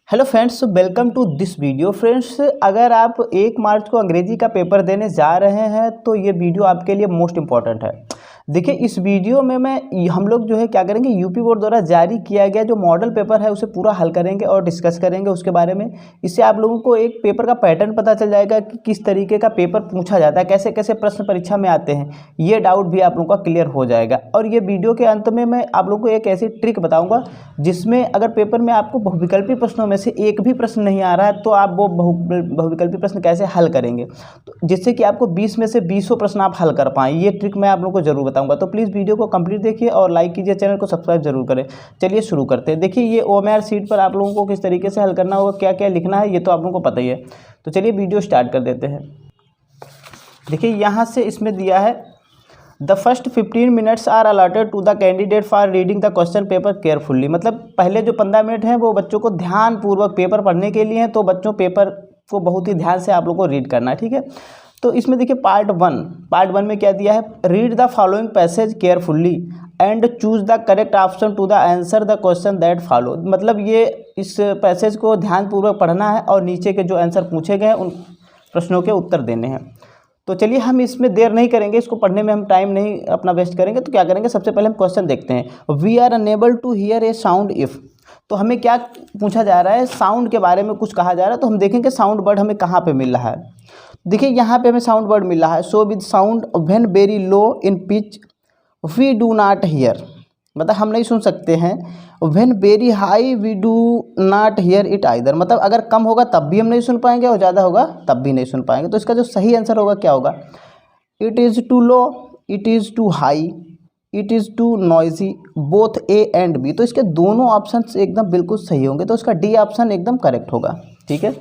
Hello friends, welcome to this video. Friends, अगर आप 1 मार्च को अंग्रेजी का पेपर देने जा रहे हैं तो ये वीडियो आपके लिए मोस्ट इम्पॉर्टेंट है। देखिए, इस वीडियो में हम लोग जो है क्या करेंगे, यूपी बोर्ड द्वारा जारी किया गया जो मॉडल पेपर है उसे पूरा हल करेंगे और डिस्कस करेंगे उसके बारे में। इससे आप लोगों को एक पेपर का पैटर्न पता चल जाएगा कि किस तरीके का पेपर पूछा जाता है, कैसे कैसे प्रश्न परीक्षा में आते हैं। ये डाउट भी आप लोगों का क्लियर हो जाएगा। और ये वीडियो के अंत में मैं आप लोगों को एक ऐसी ट्रिक बताऊँगा जिसमें अगर पेपर में आपको बहुविकल्पी प्रश्नों में से एक भी प्रश्न नहीं आ रहा है तो आप वो बहुविकल्पी प्रश्न कैसे हल करेंगे, तो जिससे कि आपको 20 में से 20 प्रश्न आप हल कर पाएँ। ये ट्रिक मैं आप लोगों को जरूर बताऊंगा। तो प्लीज़ वीडियो को कंप्लीट देखिए और लाइक कीजिए, चैनल को सब्सक्राइब जरूर करें। चलिए शुरू करते हैं। देखिए, ये OMR शीट पर आप लोगों को किस तरीके से हल करना होगा, क्या क्या लिखना है, ये तो आप लोगों को पता ही है। तो चलिए वीडियो स्टार्ट कर देते हैं। देखिए, यहाँ से इसमें दिया है the first 15 minutes are allotted to the candidate for reading the question paper carefully. मतलब पहले जो 15 मिनट हैं वो बच्चों को ध्यानपूर्वक पेपर पढ़ने के लिए हैं। तो बच्चों पेपर को बहुत ही ध्यान से आप लोग को रीड करना है, ठीक है। तो इसमें देखिए पार्ट वन में क्या दिया है, read the following passage carefully and choose the correct option to the answer the question that follow. मतलब ये इस पैसेज को ध्यानपूर्वक पढ़ना है और नीचे के जो आंसर पूछे गए हैं उन प्रश्नों के उत्तर देने हैं। तो चलिए हम इसमें देर नहीं करेंगे, इसको पढ़ने में हम टाइम नहीं अपना वेस्ट करेंगे। तो क्या करेंगे, सबसे पहले हम क्वेश्चन देखते हैं। We are unable to hear a sound if. तो हमें क्या पूछा जा रहा है, साउंड के बारे में कुछ कहा जा रहा है। तो हम देखेंगे साउंड वर्ड हमें कहाँ पे मिल रहा है। देखिए यहाँ पे हमें साउंड वर्ड मिल रहा है, so with sound when very low in pitch we do not hear. मतलब हम नहीं सुन सकते हैं। When very high we do not hear it either. मतलब अगर कम होगा तब भी हम नहीं सुन पाएंगे और ज़्यादा होगा तब भी नहीं सुन पाएंगे। तो इसका जो सही आंसर होगा क्या होगा, it is too low, it is too high, it is too noisy, both A and B. तो इसके दोनों ऑप्शन एकदम बिल्कुल सही होंगे। तो इसका डी ऑप्शन एकदम करेक्ट होगा, ठीक है।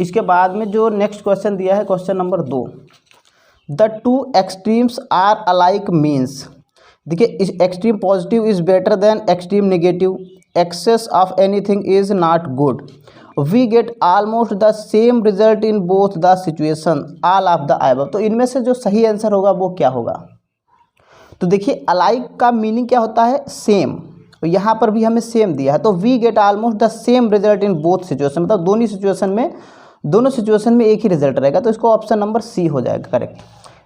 इसके बाद में जो नेक्स्ट क्वेश्चन दिया है, question number 2, the two extremes are alike means. देखिए, extreme positive is better than extreme negative, excess of anything is not good, we get almost the same result in both the situation, all of the above. तो इनमें से जो सही answer होगा वो क्या होगा। तो देखिए, अलाइक का मीनिंग क्या होता है, सेम। तो यहाँ पर भी हमें सेम दिया है। तो we get almost the same result in both situation, मतलब दोनों सिचुएशन में एक ही रिजल्ट रहेगा। तो इसको ऑप्शन नंबर सी हो जाएगा करेक्ट।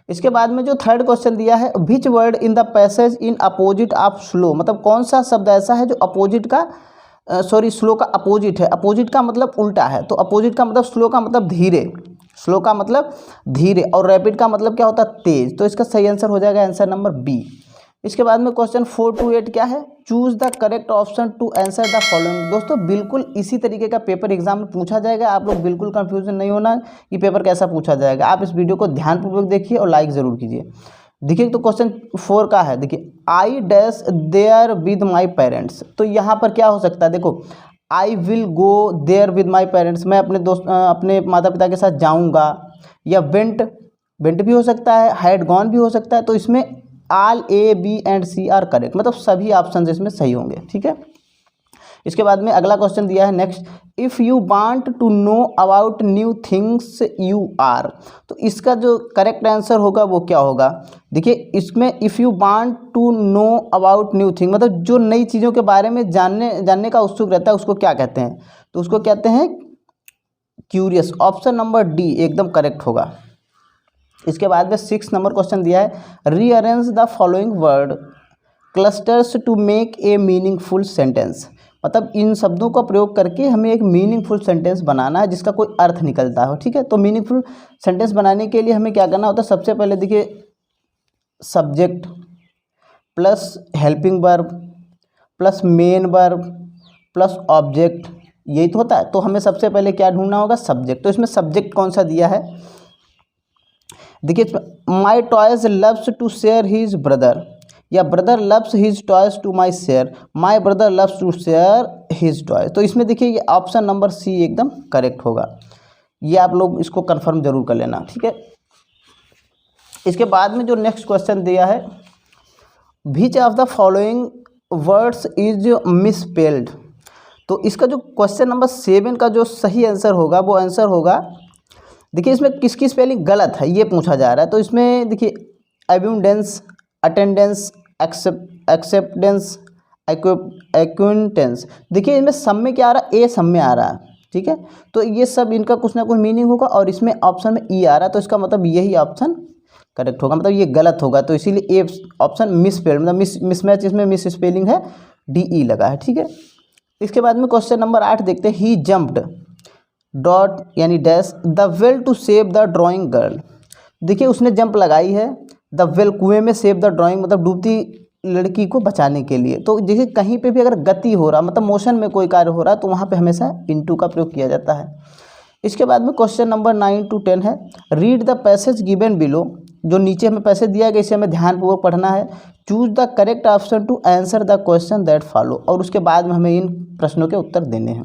इसके बाद में जो थर्ड क्वेश्चन दिया है, which word in the passage in opposite of slow. मतलब कौन सा शब्द ऐसा है जो अपोजिट का स्लो का अपोजिट है। अपोजिट का मतलब उल्टा है। तो अपोजिट का मतलब स्लो का मतलब धीरे, स्लो का मतलब धीरे, और रैपिड का मतलब क्या होता है, तेज। तो इसका सही आंसर हो जाएगा आंसर नंबर बी। इसके बाद में क्वेश्चन 4 to 8 क्या है, choose the correct option to answer the following. दोस्तों बिल्कुल इसी तरीके का पेपर एग्जाम में पूछा जाएगा। आप लोग बिल्कुल कंफ्यूजन नहीं होना कि पेपर कैसा पूछा जाएगा। आप इस वीडियो को ध्यानपूर्वक देखिए और लाइक ज़रूर कीजिए। देखिए, तो क्वेश्चन 4 का है, देखिए, I dash there with my parents. तो यहाँ पर क्या हो सकता है, देखो, I will go there with my parents, मैं अपने माता पिता के साथ जाऊँगा, या वेंट भी हो सकता है, हैड गॉन भी हो सकता है। तो इसमें all A B and C are correct, मतलब सभी ऑप्शन इसमें सही होंगे, ठीक है। इसके बाद में अगला क्वेश्चन दिया है next, if you want to know about new things you are. तो इसका जो करेक्ट आंसर होगा वो क्या होगा। देखिए, इसमें if you want to know about new thing, मतलब जो नई चीज़ों के बारे में जानने का उत्सुक रहता है उसको क्या कहते हैं, तो उसको कहते हैं क्यूरियस। ऑप्शन नंबर डी एकदम करेक्ट होगा। इसके बाद में 6 नंबर क्वेश्चन दिया है, rearrange the following word clusters to make a meaningful sentence. मतलब इन शब्दों का प्रयोग करके हमें एक मीनिंगफुल सेंटेंस बनाना है जिसका कोई अर्थ निकलता हो, ठीक है। तो मीनिंगफुल सेंटेंस बनाने के लिए हमें क्या करना होता है, सबसे पहले देखिए, subject plus helping verb plus main verb plus object, यही तो होता है। तो हमें सबसे पहले क्या ढूंढना होगा, सब्जेक्ट। तो इसमें सब्जेक्ट कौन सा दिया है, देखिए, my toys loves to share his brother, या brother loves his toys to my share, my brother loves to share his toys. तो इसमें देखिए ये ऑप्शन नंबर सी एकदम करेक्ट होगा। ये आप लोग इसको कंफर्म जरूर कर लेना, ठीक है। इसके बाद में जो नेक्स्ट क्वेश्चन दिया है, विच of the following words is misspelled. तो इसका जो क्वेश्चन नंबर 7 का जो सही आंसर होगा वो आंसर होगा, देखिए, इसमें किसकी स्पेलिंग गलत है ये पूछा जा रहा है। तो इसमें देखिए, अब्यूंडेंस, अटेंडेंस, एक्सेप्टेंस, एक्विंटेंस। देखिए इनमें सम में क्या आ रहा है, ए सम में आ रहा है, ठीक है। तो ये सब इनका कुछ ना कुछ मीनिंग होगा और इसमें ऑप्शन में ई आ रहा है, तो इसका मतलब यही ऑप्शन करेक्ट होगा, मतलब ये गलत होगा। तो इसीलिए ए ऑप्शन मिसस्पेल्ड, मतलब मिसमैच, इसमें मिस स्पेलिंग है, डी ई लगा है, ठीक है। इसके बाद में क्वेश्चन नंबर 8 देखते हैं। ही जम्प्ड डॉट यानी dash the well to save the drowning girl. देखिए उसने जंप लगाई है द वेल कुएं में, सेव द ड्राइंग मतलब डूबती लड़की को बचाने के लिए। तो देखिए कहीं पे भी अगर गति हो रहा, मतलब मोशन में कोई कार्य हो रहा है, तो वहाँ पे हमेशा इनटू का प्रयोग किया जाता है। इसके बाद में क्वेश्चन नंबर 9 to 10 है। Read the passage given below. जो नीचे हमें पैसेज दिया गया इसे हमें ध्यानपूर्वक पढ़ना है। Choose the correct option to answer the question that follow, और उसके बाद में हमें इन प्रश्नों के उत्तर देने हैं।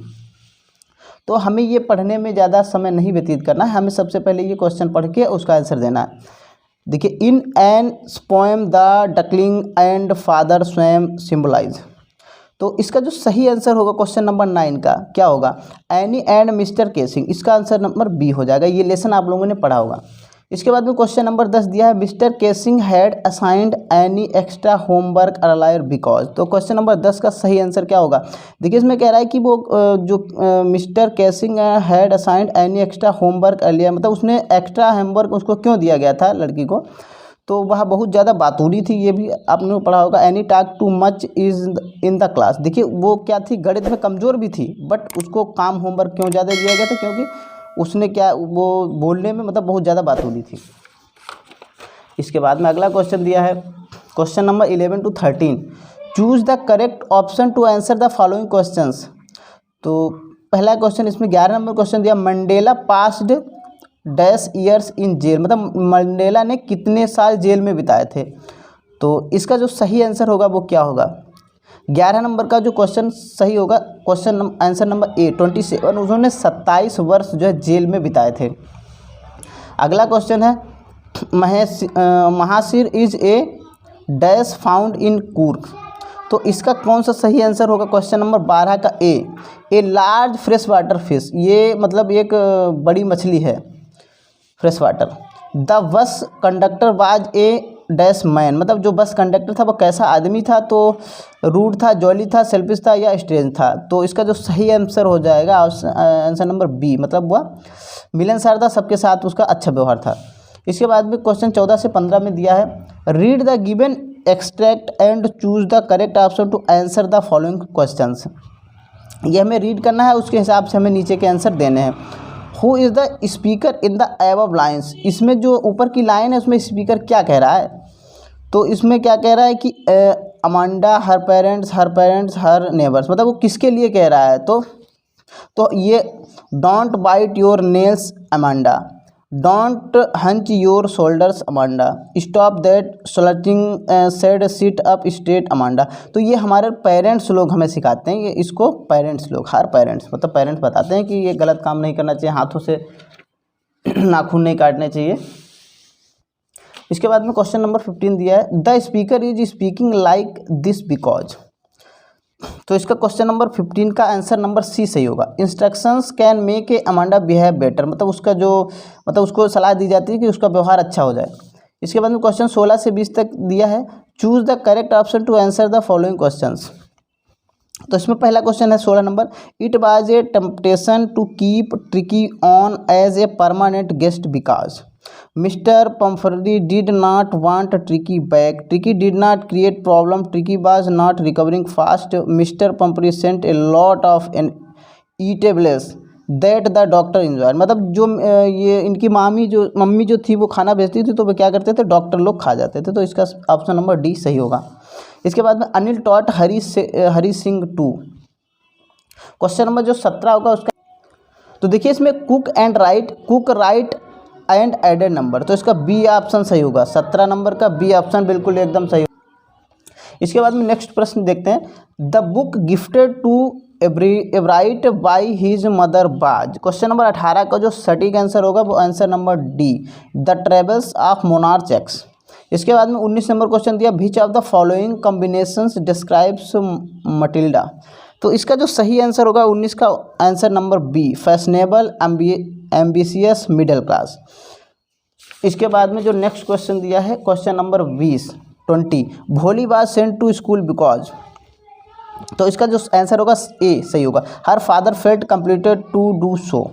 तो हमें ये पढ़ने में ज़्यादा समय नहीं व्यतीत करना है, हमें सबसे पहले ये क्वेश्चन पढ़ के उसका आंसर देना है। देखिए in an poem the duckling and father स्वयं सिम्बलाइज। तो इसका जो सही आंसर होगा क्वेश्चन नंबर 9 का क्या होगा, एनी एंड मिस्टर केसिंग। इसका आंसर नंबर बी हो जाएगा। ये लेसन आप लोगों ने पढ़ा होगा। इसके बाद में क्वेश्चन नंबर 10 दिया है। Mr Kessing had assigned any extra homework earlier because. तो क्वेश्चन नंबर 10 का सही आंसर क्या होगा। देखिए इसमें कह रहा है कि वो जो mister Kessing had assigned any extra homework earlier, मतलब उसने एक्स्ट्रा होमवर्क उसको क्यों दिया गया था लड़की को, तो वह बहुत ज़्यादा बातूनी थी, ये भी आपने पढ़ा होगा। Any talk too much is in the class. देखिए वो क्या थी, गणित में कमज़ोर भी थी, बट उसको काम होमवर्क क्यों ज़्यादा दिया गया था, क्योंकि उसने क्या वो बोलने में मतलब बहुत ज़्यादा बातूनी थी। इसके बाद में अगला क्वेश्चन दिया है question number 11 to 13। Choose the correct option to answer the following questions. तो पहला क्वेश्चन इसमें 11 नंबर क्वेश्चन दिया। Mandela passed dash years in jail, मतलब मंडेला ने कितने साल जेल में बिताए थे। तो इसका जो सही आंसर होगा वो क्या होगा। 11 नंबर का जो क्वेश्चन सही होगा, क्वेश्चन आंसर नंबर ए 27। उन्होंने 27 वर्ष जो है जेल में बिताए थे। अगला क्वेश्चन है mahseer is a dash found in Coorg. तो इसका कौन सा सही आंसर होगा क्वेश्चन नंबर 12 का a large fresh water fish. ये मतलब एक बड़ी मछली है fresh water. The bus conductor was a dash man, मतलब जो बस कंडक्टर था वो कैसा आदमी था, तो रूड था, जॉली था, सेल्फिश था या स्ट्रेंज था। तो इसका जो सही आंसर हो जाएगा आंसर नंबर बी, मतलब वह मिलनसार था, सबके साथ उसका अच्छा व्यवहार था। इसके बाद में क्वेश्चन 14 से 15 में दिया है। Read the given extract and choose the correct option to answer the following questions. ये हमें रीड करना है, उसके हिसाब से हमें नीचे के आंसर देने हैं। Who is the speaker in the above lines. इसमें जो ऊपर की लाइन है उसमें स्पीकर क्या कह रहा है। तो इसमें क्या कह रहा है कि Amanda her parents her neighbours, मतलब वो किसके लिए कह रहा है। तो ये don't bite your nails Amanda, don't hunch your shoulders Amanda, stop that slouching said sit up straight Amanda. तो ये हमारे पेरेंट्स लोग हमें सिखाते हैं, ये इसको पेरेंट्स लोग, हर पेरेंट्स मतलब पेरेंट्स बताते हैं कि ये गलत काम नहीं करना चाहिए, हाथों से नाखून नहीं काटने चाहिए। इसके बाद में क्वेश्चन नंबर 15 दिया है। The speaker is speaking like this because. तो इसका क्वेश्चन नंबर 15 का आंसर नंबर सी सही होगा। Instructions can make a Amanda behave better, मतलब उसका जो मतलब उसको सलाह दी जाती है कि उसका व्यवहार अच्छा हो जाए। इसके बाद में क्वेश्चन 16 से 20 तक दिया है। Choose the correct option to answer the following questions. तो इसमें पहला क्वेश्चन है 16 number. It was a temptation to keep Tricky on as a permanent guest because Mr Pumphrey did not want Tricky back, Tricky did not create problem, Tricky was not recovering fast, Mr Pumphrey sent a lot of an eatables that the doctor enjoy. मतलब जो ये इनकी mummy जो थी वो खाना भेजती थी, तो वो क्या करते थे, डॉक्टर लोग खा जाते थे। तो इसका ऑप्शन नंबर डी सही होगा। इसके बाद में Anil taught Hari Singh to. Question number जो 17 होगा उसका, तो देखिए इसमें cook write and added number, तो इसका बी ऑप्शन सही होगा। 17 नंबर का बी ऑप्शन बिल्कुल एकदम सही होगा। इसके बाद में नेक्स्ट प्रश्न देखते हैं। The book gifted to Everett by his mother was. Question number 18 का जो सटीक आंसर होगा वो answer number D, the travels of monarch X. इसके बाद में 19 नंबर क्वेश्चन दिया। Which of the following combinations describes Matilda. तो इसका जो सही आंसर होगा 19 का answer number B, fashionable ambitious middle class. इसके बाद में जो नेक्स्ट क्वेश्चन दिया है question number 20 Bholi was sent to school because. तो इसका जो आंसर होगा ए सही होगा। Her father felt completed to do so.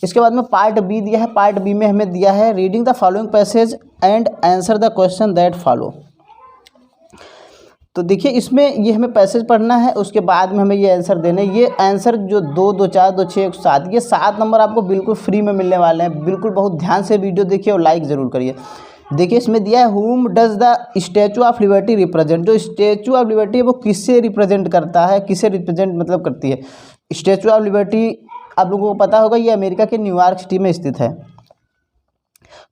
इसके बाद में पार्ट बी दिया है। पार्ट बी में हमें दिया है reading the following passage and answer the question that follow. तो देखिए इसमें ये हमें पैसेज पढ़ना है, उसके बाद में हमें ये आंसर देने। ये आंसर जो 2, 2, 4, 2, 6, 7, ये 7 नंबर आपको बिल्कुल फ्री में मिलने वाले हैं। बिल्कुल बहुत ध्यान से वीडियो देखिए और लाइक ज़रूर करिए। देखिए इसमें दिया है हुम does the Statue of liberty represent. जो स्टैचू ऑफ लिबर्टी है वो किससे रिप्रेजेंट करता है, किसे रिप्रेजेंट मतलब करती है। स्टैचू ऑफ लिबर्टी आप लोगों को पता होगा ये अमेरिका के न्यूयॉर्क सिटी में स्थित है।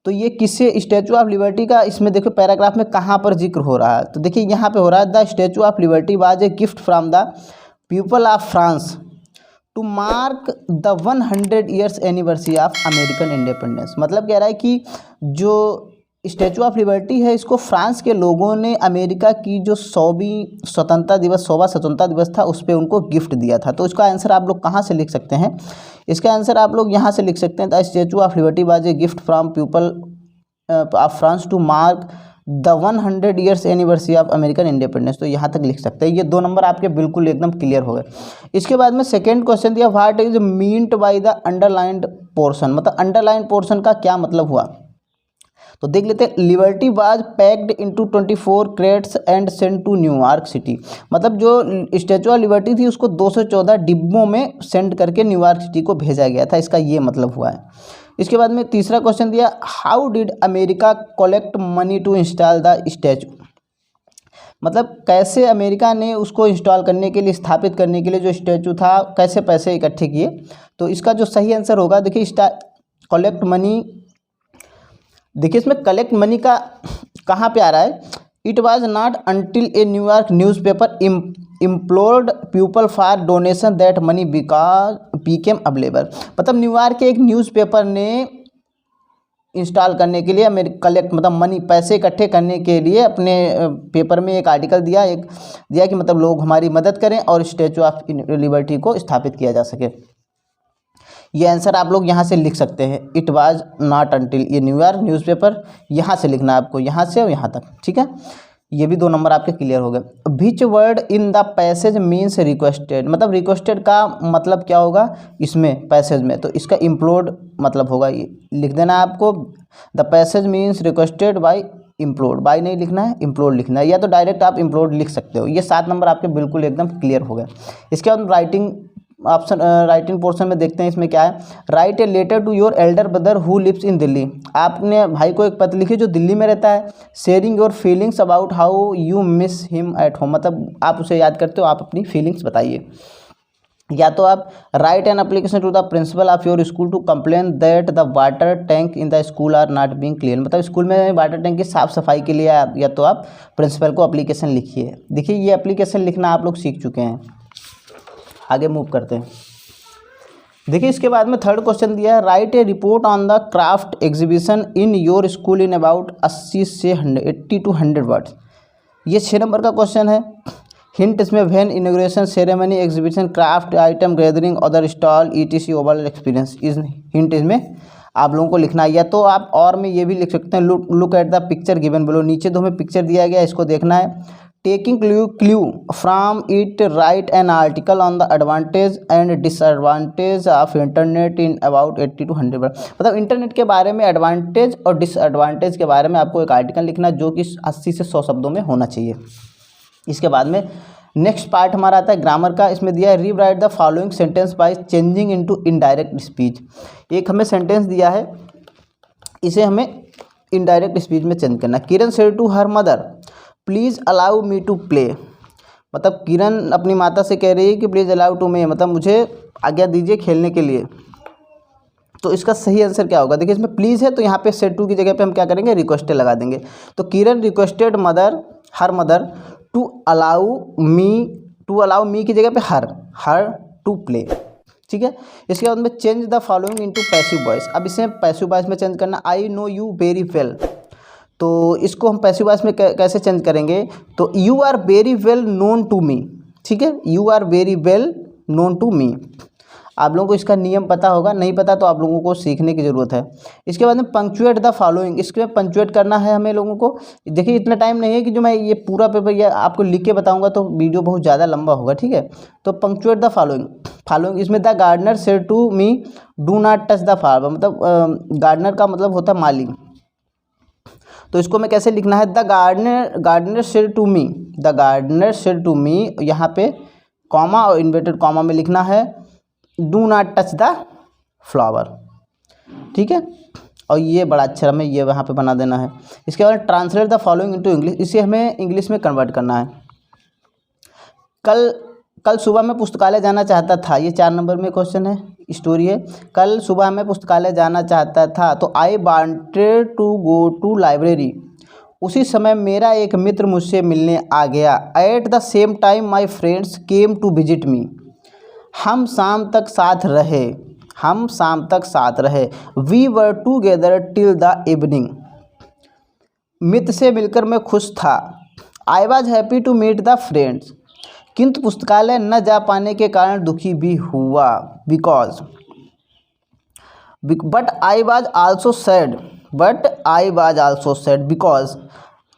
तो ये किससे स्टैचू ऑफ लिबर्टी का इसमें देखो पैराग्राफ में कहाँ पर जिक्र हो रहा है। तो देखिए यहाँ पे हो रहा है the Statue of Liberty was a gift from the people of France to mark the 100 years anniversary of American independence. मतलब कह रहा है कि जो स्टैचू ऑफ लिबर्टी है इसको फ्रांस के लोगों ने अमेरिका की जो 100वां स्वतंत्रता दिवस था उस पर उनको गिफ्ट दिया था। तो इसका आंसर आप लोग कहाँ से लिख सकते हैं, इसका आंसर आप लोग यहाँ से लिख सकते हैं the Statue of Liberty was a gift from people of France to mark the 100 years anniversary of American independence. तो यहाँ तक लिख सकते हैं। ये 2 नंबर आपके बिल्कुल एकदम क्लियर हो गए। इसके बाद में सेकेंड क्वेश्चन दिया what is meant by the underlined portion. मतलब अंडरलाइन पोर्शन का क्या मतलब हुआ, तो देख लेते हैं। Liberty was packed into 24 crates and sent to New York city. मतलब जो स्टैचू ऑफ लिबर्टी थी उसको 214 डिब्बों में सेंड करके न्यूयॉर्क सिटी को भेजा गया था, इसका ये मतलब हुआ है। इसके बाद में तीसरा क्वेश्चन दिया how did America collect money to install the statue. मतलब कैसे अमेरिका ने उसको इंस्टॉल करने के लिए, स्थापित करने के लिए जो स्टैचू था, कैसे पैसे इकट्ठे किए। तो इसका जो सही आंसर होगा देखिए कलेक्ट मनी। देखिए इसमें कलेक्ट मनी का कहाँ पे आ रहा है, it was not until a New York newspaper implored people for donation that money became available. मतलब न्यूयॉर्क के एक न्यूज़पेपर ने इंस्टॉल करने के लिए कलेक्ट मतलब मनी पैसे इकट्ठे करने के लिए अपने पेपर में एक आर्टिकल दिया कि मतलब लोग हमारी मदद करें और स्टैचू ऑफ लिबर्टी को स्थापित किया जा सके। ये आंसर आप लोग यहाँ से लिख सकते हैं इट वाज नॉट अंटिल। ये न्यूयॉर्क न्यूज़पेपर यहाँ से लिखना है आपको, यहाँ से और यहाँ तक, ठीक है। ये भी 2 नंबर आपके क्लियर हो गए। Which word in the passage means requested. मतलब रिक्वेस्टेड का मतलब क्या होगा इसमें पैसेज में, तो इसका इम्प्लोर्ड मतलब होगा, ये लिख देना है आपको। The passage means requested by implored, by नहीं लिखना है, इम्प्लोर्ड लिखना है, या तो डायरेक्ट आप इम्प्लोर्ड लिख सकते हो। ये 7 नंबर आपके बिल्कुल एकदम क्लियर हो गए। इसके बाद राइटिंग ऑप्शन राइटिंग पोर्शन में देखते हैं इसमें क्या है। Write a letter to your elder brother who lives in Delhi. आपने भाई को एक पत्र लिखी जो दिल्ली में रहता है। Sharing your feelings about how you miss him at home. मतलब आप उसे याद करते हो, आप अपनी फीलिंग्स बताइए। या तो आप write an application to the principal of your school to complain that the water tank in the school are not being clean. मतलब स्कूल में वाटर टैंक की साफ सफाई के लिए या तो आप प्रिंसिपल को एप्लीकेशन लिखिए। देखिए ये एप्लीकेशन लिखना आप लोग सीख चुके हैं। आगे मूव करते हैं। देखिए इसके बाद में थर्ड क्वेश्चन दिया है write A report on the craft exhibition in your school in about 80 से 80 to 100 वर्ड्स। ये 6 नंबर का क्वेश्चन है। हिंट इसमें when inauguration ceremony exhibition craft item gathering other stall ETC overall experience is hint इसमें आप लोगों को लिखना है। या तो आप और में ये भी लिख सकते हैं look at the picture given below. नीचे तो हमें पिक्चर दिया गया, इसको देखना है। Taking clue from it right an article on the advantage and disadvantage of internet in about 80 to 100 word. मतलब इंटरनेट के बारे में एडवांटेज और डिसएडवांटेज के बारे में आपको एक आर्टिकल लिखना जो कि 80 से 100 शब्दों में होना चाहिए। इसके बाद में नेक्स्ट पार्ट हमारा आता है ग्रामर का। इसमें दिया है rewrite the following sentence by changing into indirect speech. एक हमें सेंटेंस दिया है, इसे हमें इनडायरेक्ट स्पीच में चेंज करना। Kiran said to her mother please allow me to play. मतलब किरण अपनी माता से कह रही है कि प्लीज़ अलाउ टू मी, मतलब मुझे आज्ञा दीजिए खेलने के लिए। तो इसका सही आंसर क्या होगा, देखिए इसमें प्लीज़ है तो यहाँ पे सेड टू की जगह पे हम क्या करेंगे, रिक्वेस्टेड लगा देंगे। तो Kiran requested her mother to allow me की जगह पे हर टू प्ले, ठीक है। इसके बाद में change the following into passive voice. अब इसे पैसिव वॉइस में चेंज करना। I know you very well, तो इसको हम पैसिव वॉइस में कैसे चेंज करेंगे, तो you are very well known to me, ठीक है। You are very well known to me. आप लोगों को इसका नियम पता होगा, नहीं पता तो आप लोगों को सीखने की ज़रूरत है। इसके बाद में पंक्चुएट द फॉलोइंग, इसके बाद पंक्चुएट करना है हमें लोगों को। देखिए इतना टाइम नहीं है कि जो मैं ये पूरा पेपर ये आपको लिख के बताऊँगा तो वीडियो बहुत ज़्यादा लंबा होगा, ठीक है। तो पंक्चुएट द फॉलोइंग इसमें the gardener said to me do not touch the flower, मतलब गार्डनर का मतलब होता है माली। तो इसको मैं कैसे लिखना है, the gardener said to me, the gardener said to me, यहाँ पे कॉमा और इन्वर्टेड कॉमा में लिखना है do not touch the flower, ठीक है। और ये बड़ा अक्षर हमें ये वहाँ पे बना देना है। इसके बाद translate the following into English, इसे हमें इंग्लिश में कन्वर्ट करना है। कल सुबह मैं पुस्तकालय जाना चाहता था, ये 4 नंबर में क्वेश्चन है, स्टोरी है। कल सुबह मैं पुस्तकालय जाना चाहता था, तो I wanted to go to library. उसी समय मेरा एक मित्र मुझसे मिलने आ गया। At the same time my friends came to visit me. हम शाम तक साथ रहे। We were together till the evening. मित्र से मिलकर मैं खुश था। I was happy to meet the friends. किंतु पुस्तकालय न जा पाने के कारण दुखी भी हुआ, but I was also sad because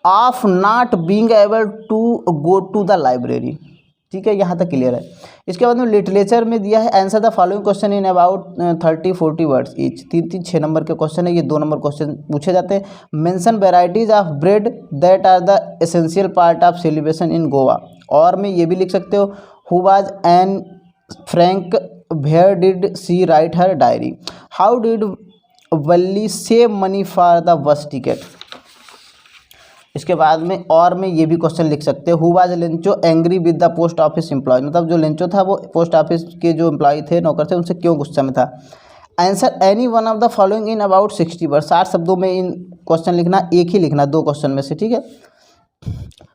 of not being able to go to the library, ठीक है। यहाँ तक क्लियर है। इसके बाद में लिटरेचर में दिया है answer the following question in about 30-40 words each, 3-3 6 number के क्वेश्चन है, ये 2 नंबर क्वेश्चन पूछे जाते हैं। Mention varieties of bread that are the essential part of celebration in Goa, और में ये भी लिख सकते हो who was Anne Frank, where did she write her diary, how did Valli save money for the bus ticket. इसके बाद में और में ये भी क्वेश्चन लिख सकते हो who was Lencho angry with the post office employee, मतलब जो लेंचो था वो पोस्ट ऑफिस के जो एम्प्लॉय थे, नौकर थे, उनसे क्यों गुस्सा में था। Answer any one of the following in about 60 word, 60 शब्दों में इन क्वेश्चन लिखना, एक ही लिखना 2 क्वेश्चन में से, ठीक है।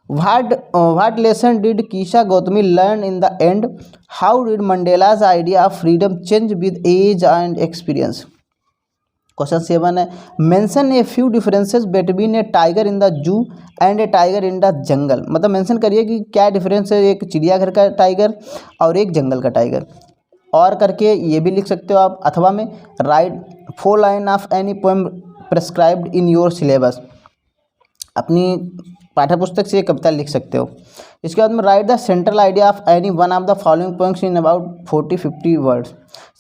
What lesson did Kisha Gautami learn in the end? How did Mandela's idea of freedom change with age and experience? Question 7 है mention a few differences between a tiger in the zoo and a tiger in the jungle, मतलब mention करिए कि क्या difference है एक चिड़ियाघर का tiger और एक जंगल का टाइगर। और करके ये भी लिख सकते हो आप। अथवा में right 4 line of any poem prescribed in your syllabus, अपनी पाठ्य पुस्तक से ये कविता लिख सकते हो। इसके बाद में right the central idea of any one of the following points in about 40-50 words,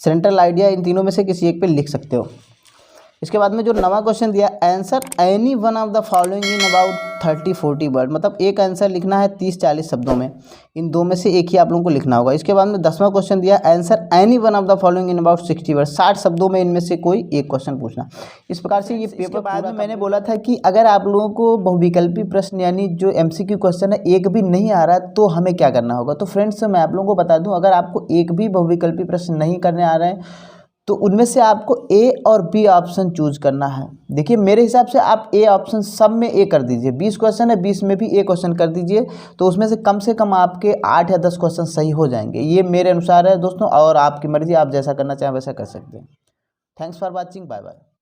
central idea in तीनों में से किसी एक पे लिख सकते हो। इसके बाद में जो नवा क्वेश्चन दिया answer any one of the following in about 30-40 word, मतलब एक आंसर लिखना है 30-40 शब्दों में, इन 2 में से एक ही आप लोगों को लिखना होगा। इसके बाद में 10वां क्वेश्चन दिया answer any one of the following in about 60 word, 60 शब्दों में इनमें से कोई एक क्वेश्चन पूछना। इस प्रकार से ये पेपर बाद में मैंने बोला था कि अगर आप लोगों को बहुविकल्पी प्रश्न यानी जो MCQ क्वेश्चन है एक भी नहीं आ रहा है तो हमें क्या करना होगा। तो फ्रेंड्स मैं आप लोगों को बता दूँ, अगर आपको एक भी बहुविकल्पी प्रश्न नहीं करने आ रहे हैं तो उनमें से आपको A और B ऑप्शन चूज करना है। देखिए मेरे हिसाब से आप A ऑप्शन सब में A कर दीजिए, 20 क्वेश्चन है 20 में भी A क्वेश्चन कर दीजिए, तो उसमें से कम आपके 8 या 10 क्वेश्चन सही हो जाएंगे। ये मेरे अनुसार है दोस्तों, और आपकी मर्जी, आप जैसा करना चाहें वैसा कर सकते हैं। Thanks for watching, bye bye.